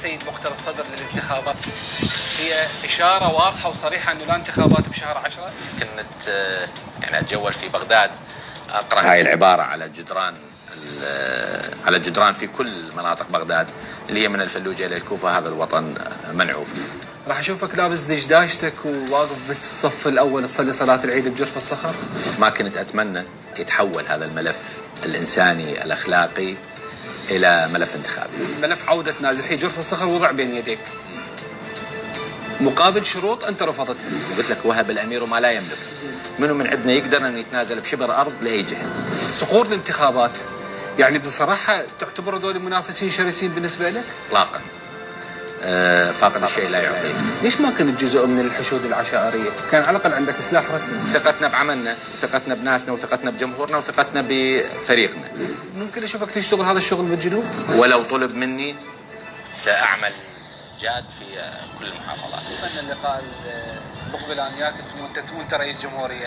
السيد مقتدى الصدر للانتخابات هي إشارة واضحة وصريحة أنه لا انتخابات بشهر 10؟ كنت يعني أتجول في بغداد أقرأ هاي العبارة على جدران في كل مناطق بغداد اللي هي من الفلوجة إلى الكوفة: هذا الوطن منعوف. راح أشوفك لابس دشداشتك وواقف بالصف الأول تصلي صلاة العيد بجرف الصخر؟ ما كنت أتمنى يتحول هذا الملف الإنساني الأخلاقي إلى ملف انتخابي. ملف عودة نازحي جرف الصخر وضع بين يديك مقابل شروط أنت رفضتها. قلت لك: وهب الأمير ما لا يملك. منو من عندنا يقدر أن يتنازل بشبر أرض لأي جهة؟ سقوط الانتخابات يعني بصراحة تعتبر هذول منافسين شرسين بالنسبة لك؟ إطلاقا. فاقد الشيء لا يعطيه. ليش ما كنت جزء من الحشود العشائرية؟ كان على الأقل عندك سلاح رسمي. ثقتنا بعملنا، ثقتنا بناسنا، وثقتنا بجمهورنا، وثقتنا بفريقنا. ممكن أشوفك تشتغل هذا الشغل بالجنوب؟ ولو طلب مني سأعمل جاد في كل المحافظات. أتمنى اللقاء المقبل أن ياك وأنت رئيس جمهورية.